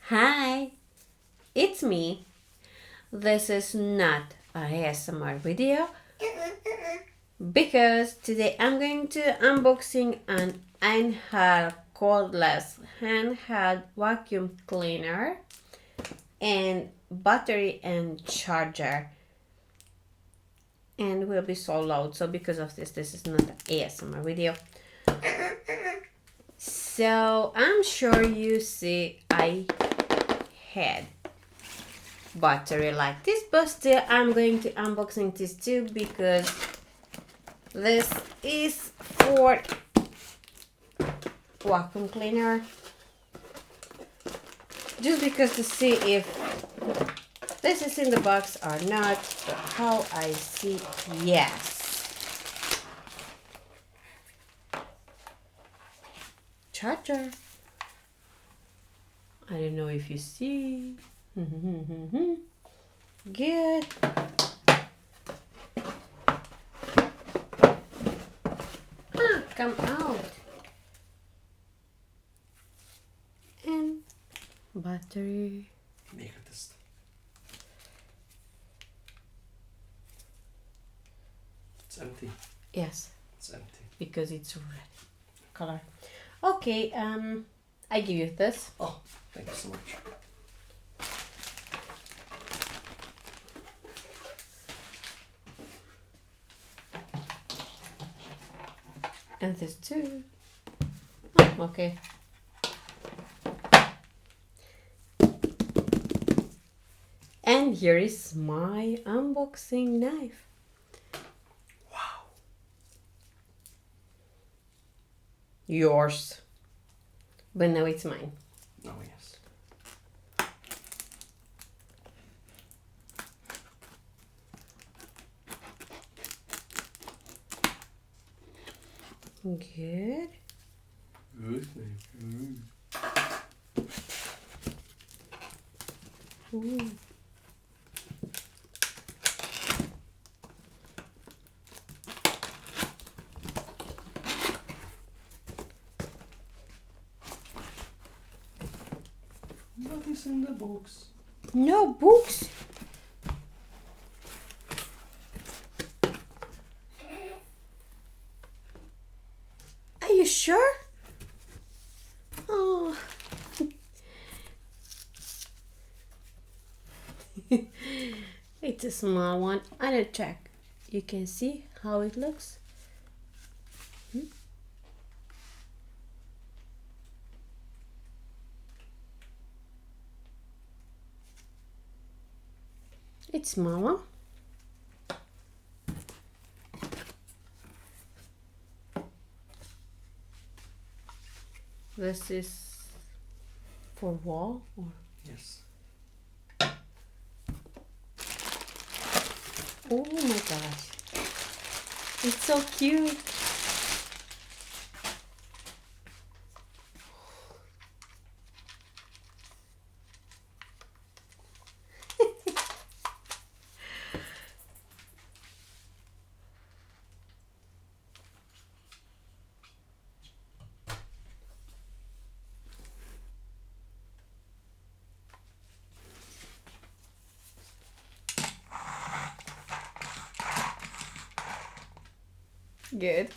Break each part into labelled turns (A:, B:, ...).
A: Hi, it's me. This is not a ASMR video because today I'm going to unboxing an Einhell Cordless handheld vacuum cleaner and battery and charger, and will be so loud, so because of this is not an ASMR video. So I'm sure you see I had battery like this, but still I'm going to unboxing this too because this is for vacuum cleaner, just because to see if this is in the box or not. But how I see, yes. Charger. I don't know if you see. Good. Come out. And battery.
B: Megatest. It's empty.
A: Yes,
B: It's empty.
A: because it's red color. Okay, I give you this.
B: Oh, thank you so much.
A: And this too. Oh, okay. And here is my unboxing knife.
B: Wow.
A: Yours. But now it's mine.
B: Oh, yes.
A: Good.
B: Good, good.
A: Ooh.
B: What is in the box?
A: No books. Are you sure? Oh. It's a small one. I'll check. You can see how it looks. It's smaller. This is for wall or?
B: Yes.
A: Oh my gosh. It's so cute. Good.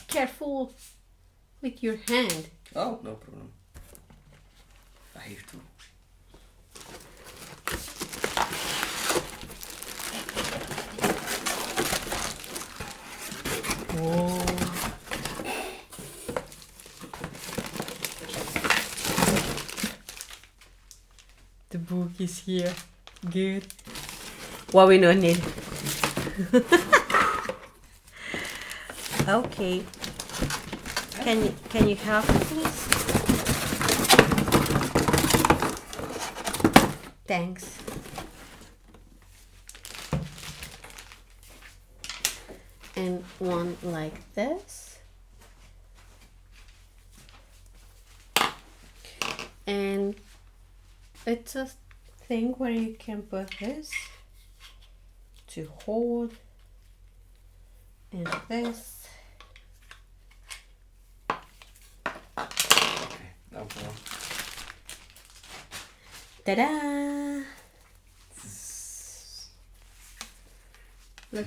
A: Careful with your hand.
B: Oh, no problem. I have to.
A: Oh. The book is here. Good. What we don't need. Okay. Can you help me, please? Thanks. And one like this. And it's a thing where you can put this to hold, and this.
B: Okay, now go.
A: Ta-da! Look.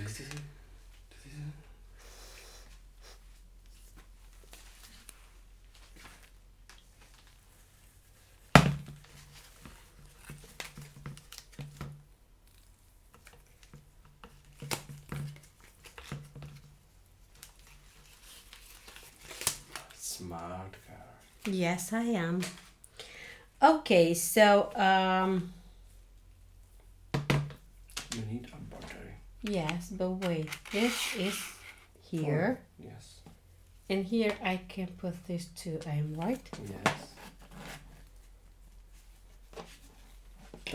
B: Smart car.
A: Yes, I am. Okay, so
B: You need a battery.
A: yes, but wait, this is here,
B: Oh, yes.
A: and here I can put this too. I am right.
B: Yes.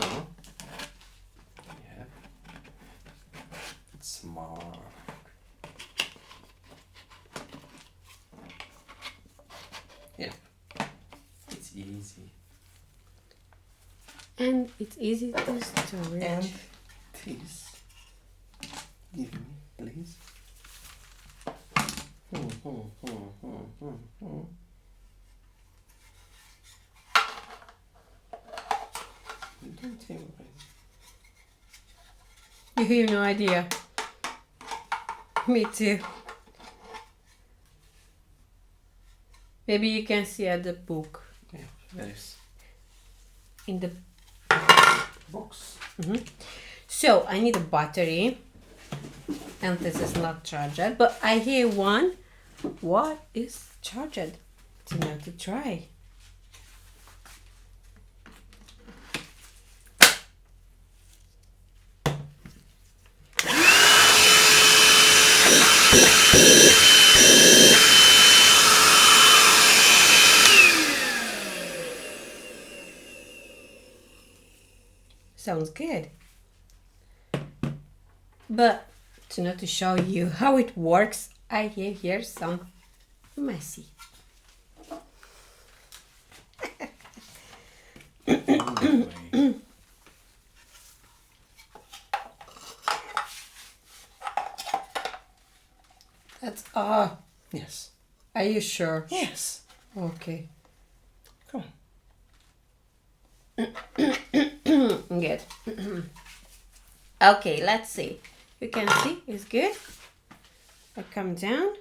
B: Oh. Yeah. Smart. Yep. It's easy.
A: And it's easy to storage.
B: And this. Give me, please. You don't tell me.
A: You have no idea. Me too. Maybe you can see at the book.
B: Yeah, there is
A: In the
B: box.
A: So I need a battery, and this is not charged, but I hear one. What is charged? To know to try. Sounds good. But to know to show you how it works, I hear here some messy.
B: Anyway.
A: That's
B: Yes.
A: Are you sure?
B: Yes.
A: Okay.
B: Come on.
A: Good. Okay, let's see. You can see it's good. I come down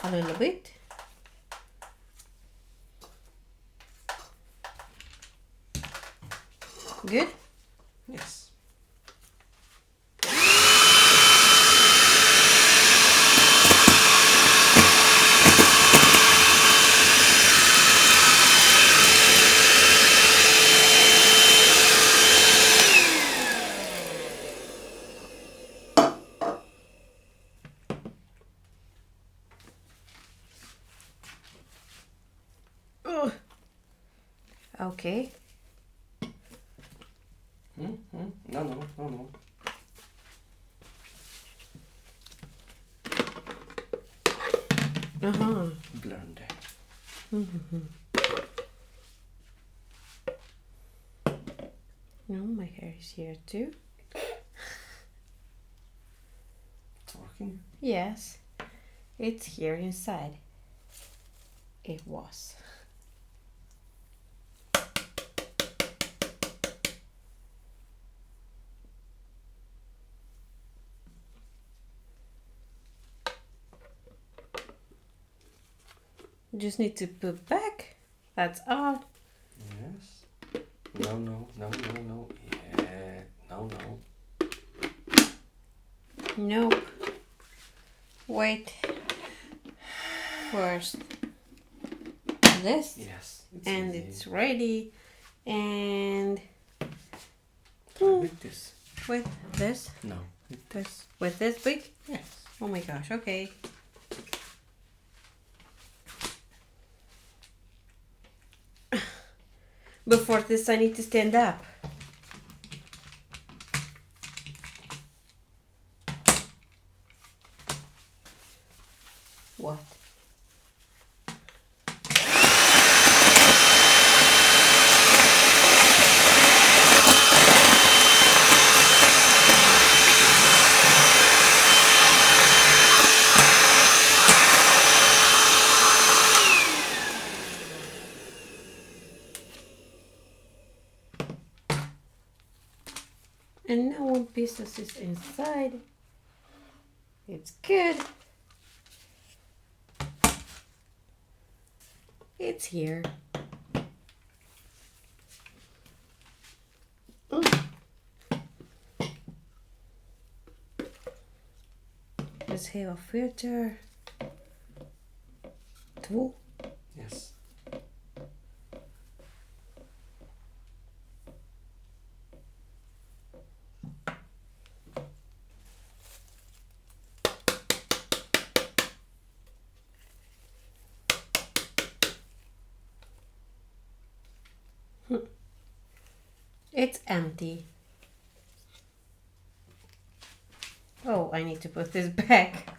A: a little bit. Good.
B: Yes.
A: Ugh. Okay.
B: No, no, no, no. Blonde.
A: No, my hair is here too.
B: It's working.
A: Yes, it's here inside. It was. Just need to put back. That's all.
B: Yes. No, no, no, no, no. Yeah. No, no.
A: Nope. Wait. First this.
B: Yes.
A: And
B: easy.
A: it's ready. And
B: Try with this.
A: with this.
B: No. With this.
A: With this big.
B: Yes.
A: Oh my gosh. Okay. Before this, I need to stand up. What? And now one piece is inside. It's good. It's here. Let's have a filter. Tool.
B: Yes.
A: It's empty. Oh, I need to put this back.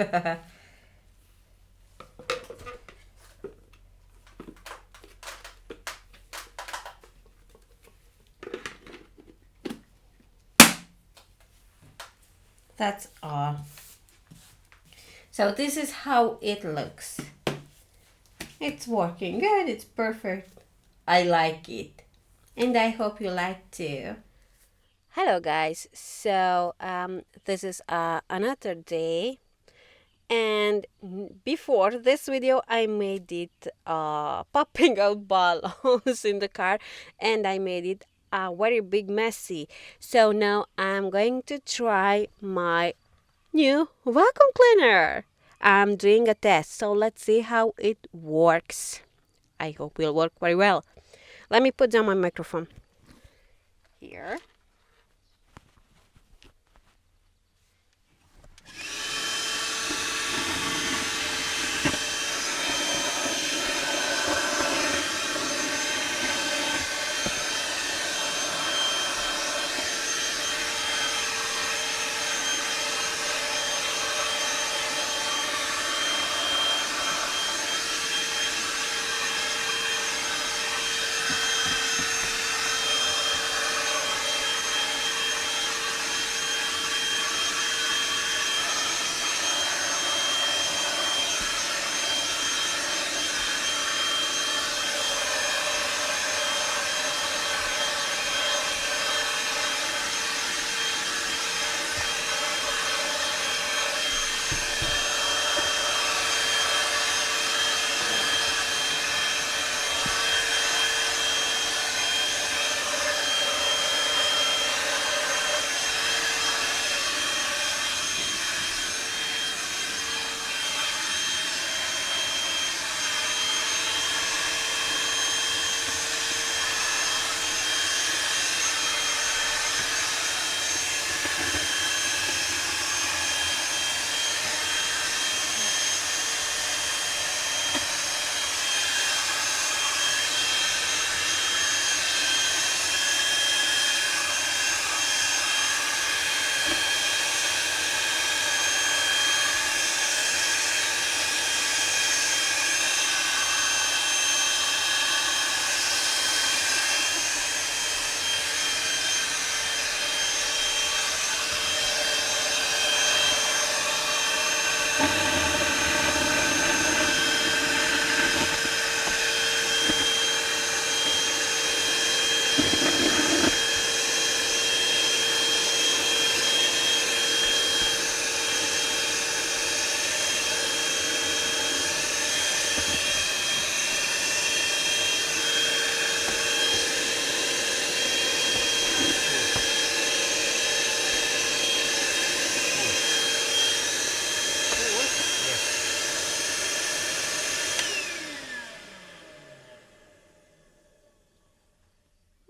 A: That's all. So this is how it looks. It's working good. It's perfect. I like it. And I hope you like too. Hello guys. So this is another day. And before this video, I made it popping out balloons in the car, and I made it a very big messy. So now I'm going to try my new vacuum cleaner. I'm doing a test, so let's see how it works. I hope it will work very well. Let me put down my microphone here.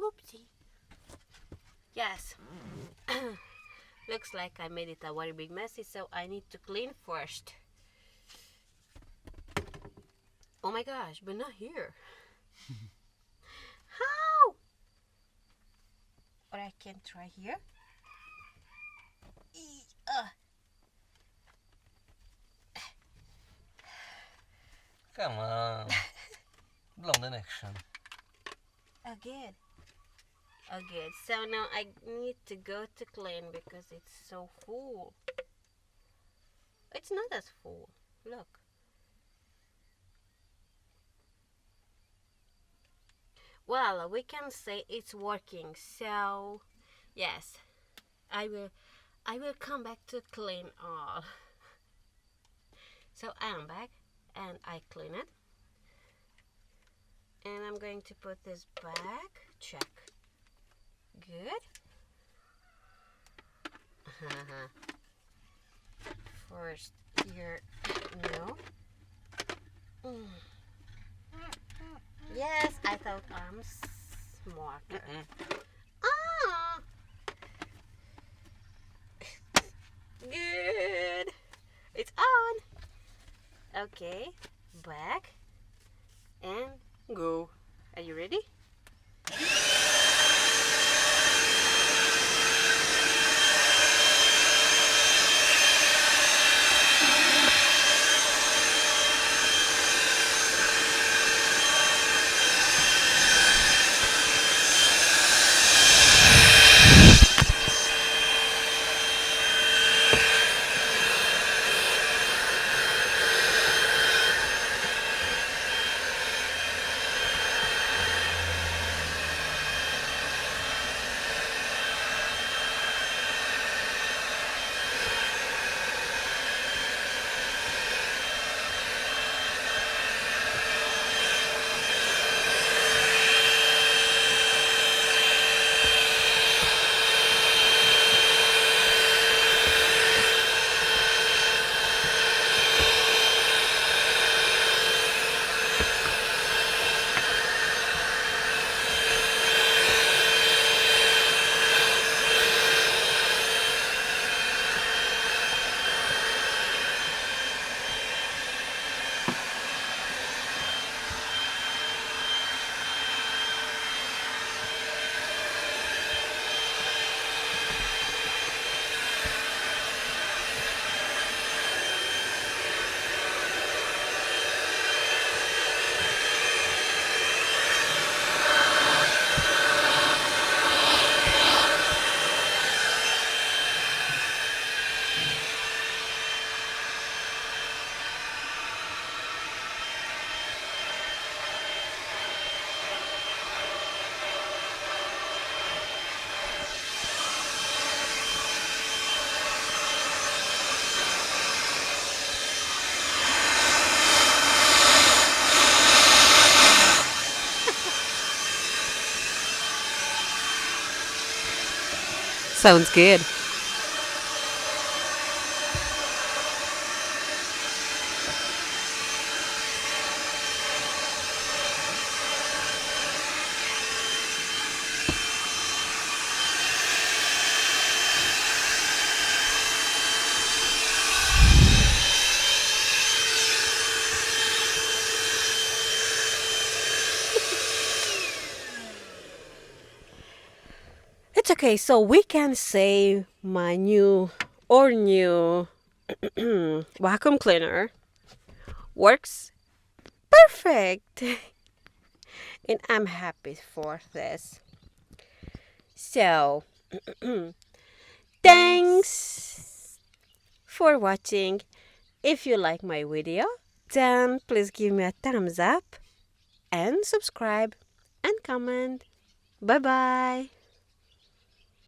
A: Oopsie. Yes. Looks like I made it a very big messy, so I need to clean first. Oh my gosh, but not here. How? Or I can try here.
B: Come on. Blow the action.
A: Again. Okay, so now I need to go to clean because it's so full. It's not as full. Look. Well, we can say it's working. So, yes. I will come back to clean all. So I am back and I clean it. And I'm going to put this back. Check. Good. First here, no. Yes, I thought I'm smarter. Ah, good. It's on. Okay, back and go. Are you ready? Sounds good. It's okay, so we can say my new vacuum cleaner works perfect. And I'm happy for this. So, thanks for watching. If you like my video, then please give me a thumbs up and subscribe and comment. Bye bye.